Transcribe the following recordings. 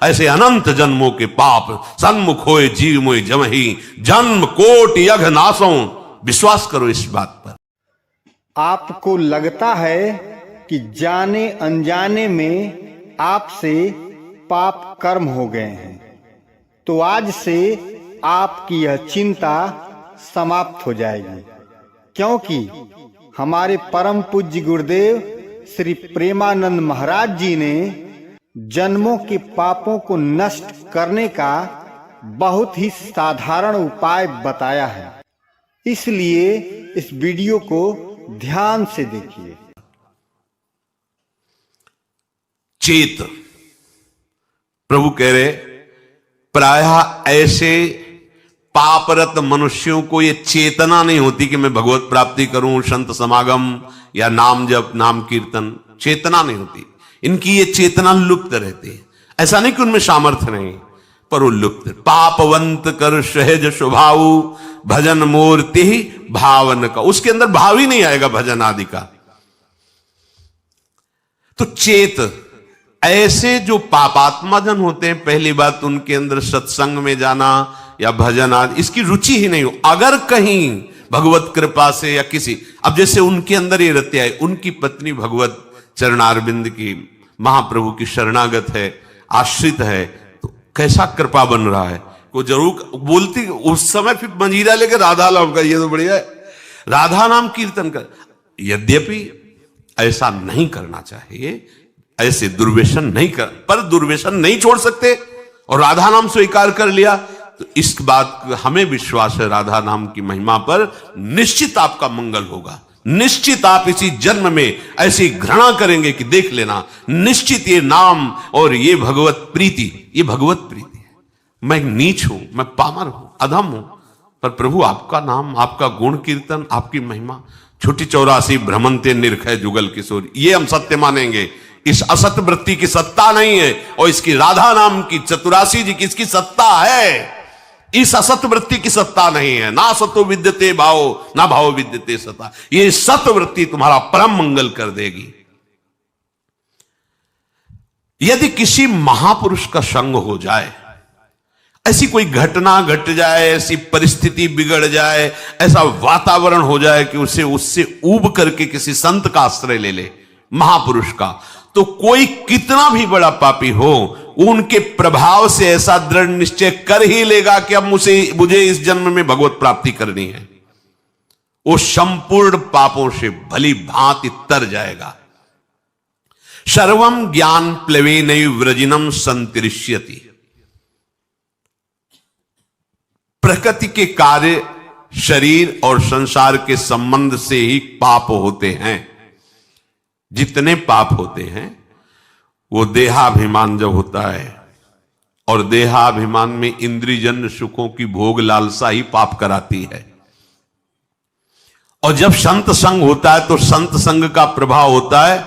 ऐसे अनंत जन्मों के पाप सन्मुख होए जीव मोय जमहि, जन्म कोट यघ नासों। विश्वास करो इस बात पर। आपको लगता है कि जाने अनजाने में आपसे पाप कर्म हो गए हैं, तो आज से आपकी यह चिंता समाप्त हो जाएगी, क्योंकि हमारे परम पूज्य गुरुदेव श्री प्रेमानंद महाराज जी ने जन्मों के पापों को नष्ट करने का बहुत ही साधारण उपाय बताया है। इसलिए इस वीडियो को ध्यान से देखिए। चेत, प्रभु कह रहे प्रायः ऐसे पापरत मनुष्यों को ये चेतना नहीं होती कि मैं भगवत प्राप्ति करूं, संत समागम या नाम जप नाम कीर्तन, चेतना नहीं होती इनकी। ये चेतना लुप्त रहती है। ऐसा नहीं कि उनमें सामर्थ्य नहीं, पर वो लुप्त। पापवंत कर सहज स्वभाव, भजन मूर्ति भावन का, उसके अंदर भाव ही नहीं आएगा भजन आदि का। तो चेत, ऐसे जो पापात्मा जन होते हैं, पहली बात उनके अंदर सत्संग में जाना या भजन आदि इसकी रुचि ही नहीं हो। अगर कहीं भगवत कृपा से या किसी, अब जैसे उनके अंदर ये रहते है, उनकी पत्नी भगवत चरणारविंद की महाप्रभु की शरणागत है, आश्रित है, तो कैसा कृपा बन रहा है। वो जरूर बोलती उस समय, फिर मंजीरा लेकर राधा नाम का, ये तो बढ़िया है, राधा नाम कीर्तन कर। यद्यपि ऐसा नहीं करना चाहिए, ऐसे दुर्व्यसन नहीं कर, पर दुर्व्यसन नहीं छोड़ सकते और राधा नाम स्वीकार कर लिया, तो इस बात हमें विश्वास है राधा नाम की महिमा पर निश्चित आपका मंगल होगा। निश्चित आप इसी जन्म में ऐसी घृणा करेंगे कि देख लेना, निश्चित ये नाम और ये भगवत प्रीति, ये भगवत प्रीति है। मैं नीच हूं, मैं पामर हूं, अधम हूं, पर प्रभु आपका नाम, आपका गुण कीर्तन, आपकी महिमा, छुट्टी 84 भ्रमंते निरखय जुगल किशोर, ये हम सत्य मानेंगे। इस असत वृत्ति की सत्ता नहीं है, और इसकी राधा नाम की, चतुरासी जी की इसकी सत्ता है। इस असत वृत्ति की सत्ता नहीं है। ना सतो विद्यते भाव, ना भाव विद्यते सता। ये सत वृत्ति तुम्हारा परम मंगल कर देगी। यदि किसी महापुरुष का संग हो जाए, ऐसी कोई घटना घट जाए, ऐसी परिस्थिति बिगड़ जाए, ऐसा वातावरण हो जाए कि उसे उससे ऊब करके किसी संत का आश्रय ले ले, महापुरुष का, तो कोई कितना भी बड़ा पापी हो, उनके प्रभाव से ऐसा दृढ़ निश्चय कर ही लेगा कि अब मुझे इस जन्म में भगवत प्राप्ति करनी है। वो संपूर्ण पापों से भली भांति तर जाएगा। सर्वम ज्ञान प्लवेनैव व्रजिनम संतरिष्यति। प्रकृति के कार्य, शरीर और संसार के संबंध से ही पाप होते हैं। जितने पाप होते हैं वो देहाभिमान जब होता है, और देहाभिमान में इंद्रियजन्य सुखों की भोग लालसा ही पाप कराती है। और जब संत संग होता है तो संत संग का प्रभाव होता है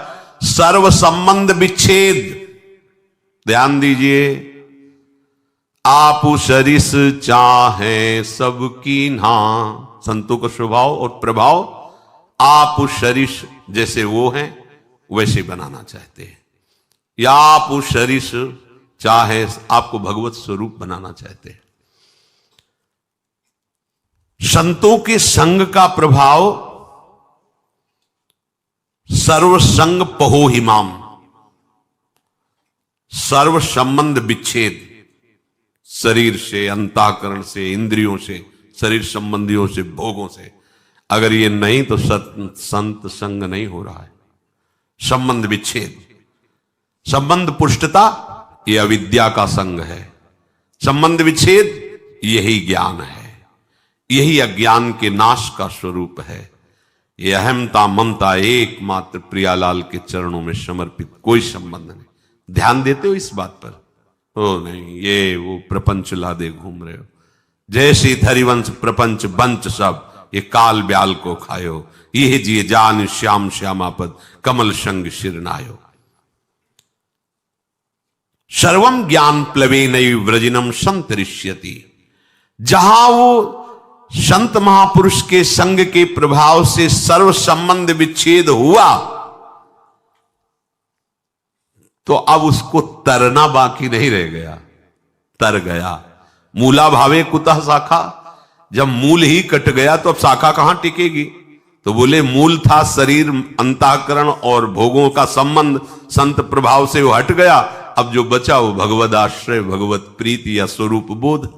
सर्व संबंध विच्छेद। ध्यान दीजिए, आप सरिस चाहे सबकी ना, संतों का स्वभाव और प्रभाव आप सरिस जैसे वो हैं वैसे बनाना चाहते हैं, या आप सरिस चाहे आपको भगवत स्वरूप बनाना चाहते हैं। संतों के संग का प्रभाव सर्व संग पहो हिमाम, सर्व संबंध विच्छेद, शरीर से, अंतःकरण से, इंद्रियों से, शरीर संबंधियों से, भोगों से। अगर ये नहीं तो संत संग नहीं हो रहा है। संबंध विच्छेद, संबंध पुष्टता, ये अविद्या का संग है। संबंध विच्छेद, यही ज्ञान है, यही अज्ञान के नाश का स्वरूप है। ये अहमता ममता एकमात्र प्रियालाल के चरणों में समर्पित, कोई संबंध नहीं। ध्यान देते हो इस बात पर? ओ नहीं, ये वो प्रपंच लादे घूम रहे हो। जैसी धरिवंश प्रपंच बंच सब, ये काल ब्याल को खायो, ये जिए जान श्याम श्यामापद, कमल संग शिरनायो। सर्वम ज्ञान प्लवेनैव व्रजिनम संतरिष्यति। जहां वो संत महापुरुष के संग के प्रभाव से सर्व संबंध विच्छेद हुआ, तो अब उसको तरना बाकी नहीं रह गया, तर गया। मूला भावे कुतः शाखा, जब मूल ही कट गया तो अब शाखा कहां टिकेगी। तो बोले मूल था शरीर, अंतःकरण और भोगों का संबंध, संत प्रभाव से वो हट गया। अब जो बचा वो भगवद आश्रय, भगवत प्रीति या स्वरूप बोध।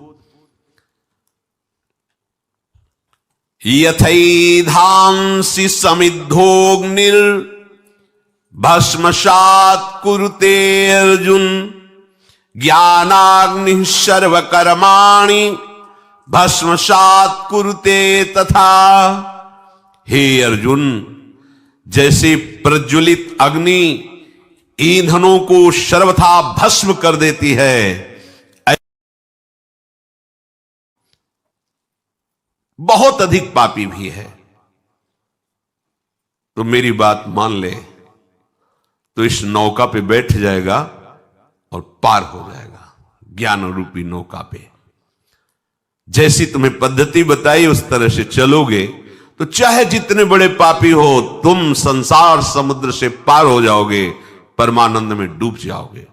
यथैधांसि समिद्धोग्निर भस्मसात् कुरुते अर्जुन, ज्ञानाग्निः सर्वकर्माणि भस्मसात् कुरुते तथा। हे अर्जुन, जैसे प्रज्वलित अग्नि ईंधनों को सर्वथा भस्म कर देती है, बहुत अधिक पापी भी है। तो मेरी बात मान ले तो इस नौका पे बैठ जाएगा और पार हो जाएगा, ज्ञान रूपी नौका पे। जैसी तुम्हें पद्धति बताई उस तरह से चलोगे तो चाहे जितने बड़े पापी हो, तुम संसार समुद्र से पार हो जाओगे, परमानंद में डूब जाओगे।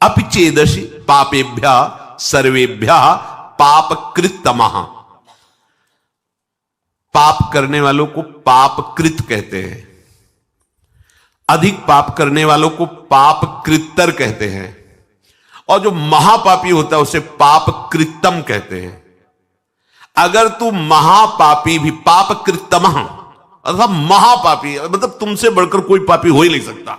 अपिचेदशि पापेभ्यः सर्वेभ्यः पापकृतमः। पाप करने वालों को पापकृत कहते हैं, अधिक पाप करने वालों को पापकृतर कहते हैं, और जो महापापी होता है उसे पापकृतम कहते हैं। अगर तू महापापी भी, पापकृतम अर्थात महापापी, मतलब तुमसे बढ़कर कोई पापी हो ही नहीं सकता,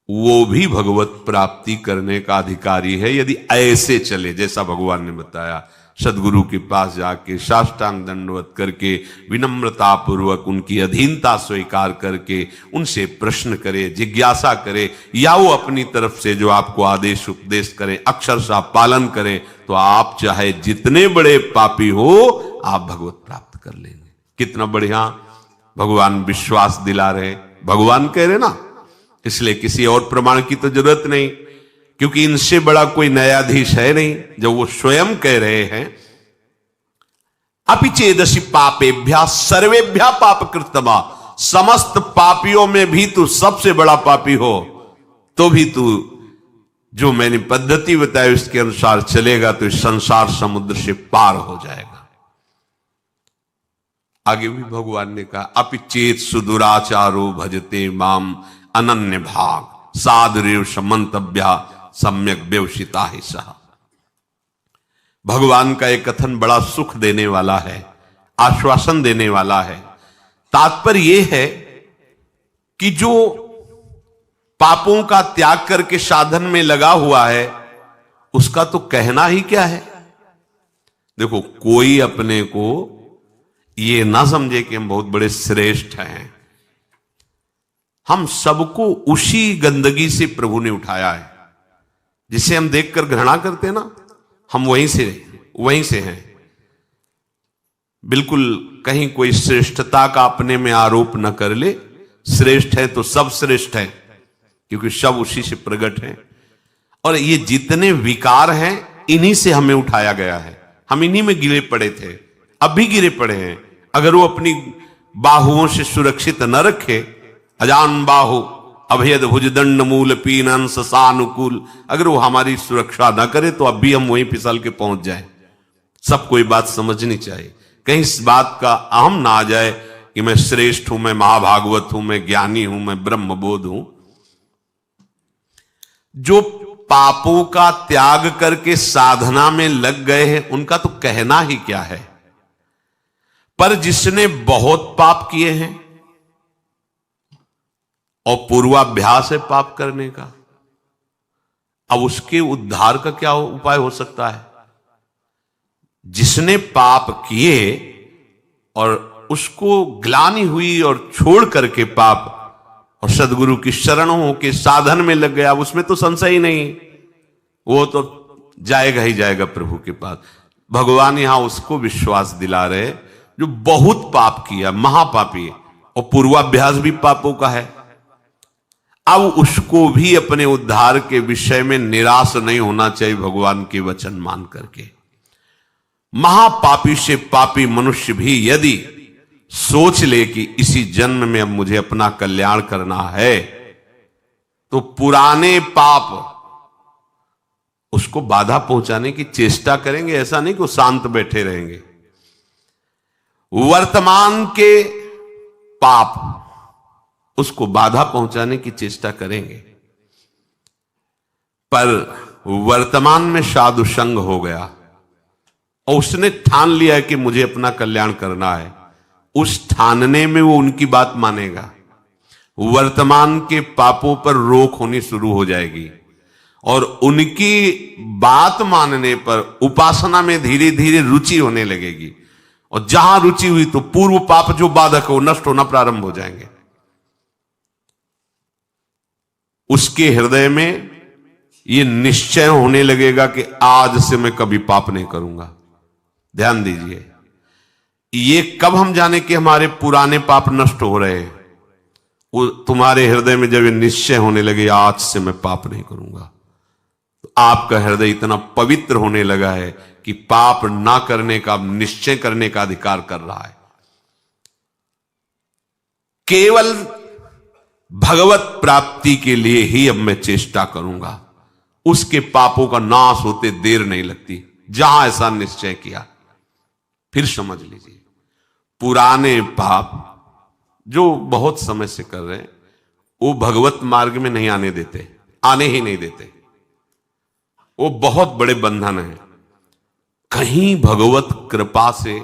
वो भी भगवत प्राप्ति करने का अधिकारी है यदि ऐसे चले जैसा भगवान ने बताया। सदगुरु के पास जाके साष्टांग दंडवत करके विनम्रता पूर्वक उनकी अधीनता स्वीकार करके उनसे प्रश्न करे, जिज्ञासा करे, या वो अपनी तरफ से जो आपको आदेश उपदेश करे अक्षरशः पालन करे, तो आप चाहे जितने बड़े पापी हो आप भगवत प्राप्त कर लेंगे। कितना बढ़िया भगवान विश्वास दिला रहे, भगवान कह रहे ना, इसलिए किसी और प्रमाण की तो जरूरत नहीं, क्योंकि इनसे बड़ा कोई न्यायाधीश है नहीं। जब वो स्वयं कह रहे हैं अपिचेदशि पापेभ्यः सर्वेभ्यः पापकृतमा, समस्त पापियों में भी तू सबसे बड़ा पापी हो तो भी तू जो मैंने पद्धति बताई उसके अनुसार चलेगा तो इस संसार समुद्र से पार हो जाएगा। आगे भी भगवान ने कहा अपिचेत सुदुराचारो भजते माम अनन्य भाग साधुरेव समंतव्या सम्यक व्यवसिता ही सह। भगवान का एक कथन बड़ा सुख देने वाला है, आश्वासन देने वाला है। तात्पर्य यह है कि जो पापों का त्याग करके साधन में लगा हुआ है उसका तो कहना ही क्या है। देखो, कोई अपने को ये ना समझे कि हम बहुत बड़े श्रेष्ठ हैं। हम सबको उसी गंदगी से प्रभु ने उठाया है जिसे हम देखकर घृणा करते हैं ना, हम वहीं से हैं। बिल्कुल कहीं कोई श्रेष्ठता का अपने में आरोप न कर ले। श्रेष्ठ है तो सब श्रेष्ठ है, क्योंकि सब उसी से प्रकट है। और ये जितने विकार हैं इन्हीं से हमें उठाया गया है। हम इन्हीं में गिरे पड़े थे, अब भी गिरे पड़े हैं। अगर वो अपनी बाहुओं से सुरक्षित न रखे, अजान बाहु अभेद भुजदंड मूल पीनन ससानुकूल, अगर वो हमारी सुरक्षा ना करे तो अब भी हम वहीं फिसल के पहुंच जाए। सबको ये बात समझनी चाहिए, कहीं इस बात का अहम ना आ जाए कि मैं श्रेष्ठ हूं, मैं महाभागवत हूं, मैं ज्ञानी हूं, मैं ब्रह्मबोध हूं। जो पापों का त्याग करके साधना में लग गए हैं उनका तो कहना ही क्या है। पर जिसने बहुत पाप किए हैं और पूर्वाभ्यास है पाप करने का, अब उसके उद्धार का क्या उपाय हो सकता है। जिसने पाप किए और उसको ग्लानि हुई और छोड़ करके पाप और सदगुरु की शरण होके साधन में लग गया, उसमें तो संशय ही नहीं, वो तो जाएगा ही जाएगा प्रभु के पास। भगवान यहां उसको विश्वास दिला रहे जो बहुत पाप किया, महापापी, और पूर्वाभ्यास भी पापों का है। अब उसको भी अपने उद्धार के विषय में निराश नहीं होना चाहिए भगवान के वचन मान करके। महापापी से पापी मनुष्य भी यदि सोच ले कि इसी जन्म में अब मुझे अपना कल्याण करना है, तो पुराने पाप उसको बाधा पहुंचाने की चेष्टा करेंगे। ऐसा नहीं कि वो शांत बैठे रहेंगे। वर्तमान के पाप उसको बाधा पहुंचाने की चेष्टा करेंगे। पर वर्तमान में साधु संग हो गया और उसने ठान लिया है कि मुझे अपना कल्याण करना है, उस ठानने में वो उनकी बात मानेगा। वर्तमान के पापों पर रोक होनी शुरू हो जाएगी और उनकी बात मानने पर उपासना में धीरे धीरे रुचि होने लगेगी। और जहां रुचि हुई तो पूर्व पाप जो बाधक है वो नष्ट होना प्रारंभ हो जाएंगे। उसके हृदय में ये निश्चय होने लगेगा कि आज से मैं कभी पाप नहीं करूंगा। ध्यान दीजिए, ये कब हम जाने कि हमारे पुराने पाप नष्ट हो रहे हैं? वो तुम्हारे हृदय में जब ये निश्चय होने लगे आज से मैं पाप नहीं करूंगा, तो आपका हृदय इतना पवित्र होने लगा है कि पाप ना करने का, निश्चय करने का अधिकार कर रहा है। केवल भगवत प्राप्ति के लिए ही अब मैं चेष्टा करूंगा। उसके पापों का नाश होते देर नहीं लगती। जहां ऐसा निश्चय किया, फिर समझ लीजिए, पुराने पाप जो बहुत समय से कर रहे हैं वो भगवत मार्ग में नहीं आने देते, आने ही नहीं देते। वो बहुत बड़े बंधन है। कहीं भगवत कृपा से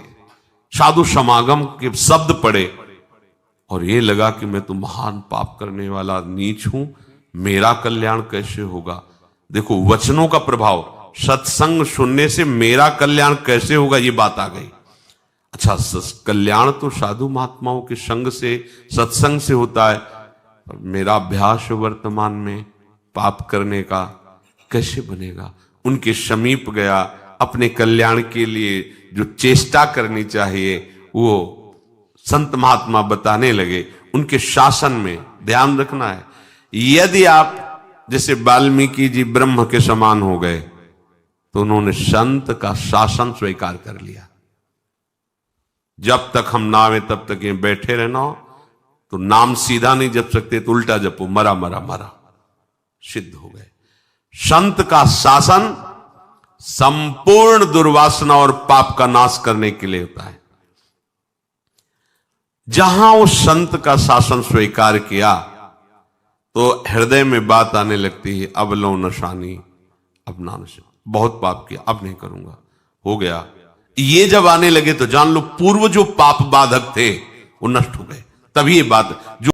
साधु समागम के शब्द पड़े और ये लगा कि मैं तो महान पाप करने वाला नीच हूं, मेरा कल्याण कैसे होगा? देखो वचनों का प्रभाव, सत्संग सुनने से मेरा कल्याण कैसे होगा, ये बात आ गई। अच्छा, कल्याण तो साधु महात्माओं के संग से, सत्संग से होता है, पर मेरा अभ्यास वर्तमान में पाप करने का कैसे बनेगा? उनके समीप गया, अपने कल्याण के लिए जो चेष्टा करनी चाहिए वो संत महात्मा बताने लगे। उनके शासन में ध्यान रखना है। यदि आप जैसे वाल्मीकि जी ब्रह्म के समान हो गए तो उन्होंने संत का शासन स्वीकार कर लिया। जब तक हम ना आवे तब तक ये बैठे रहना हो, तो नाम सीधा नहीं जप सकते तो उल्टा जपो, मरा मरा मरा, सिद्ध हो गए। संत का शासन संपूर्ण दुर्वासना और पाप का नाश करने के लिए होता है। जहां उस संत का शासन स्वीकार किया तो हृदय में बात आने लगती है, अब लो नशानी, अब ना नशा, बहुत पाप किया, अब नहीं करूंगा, हो गया। ये जब आने लगे तो जान लो पूर्व जो पाप बाधक थे वो नष्ट हो गए। तभी ये बात जो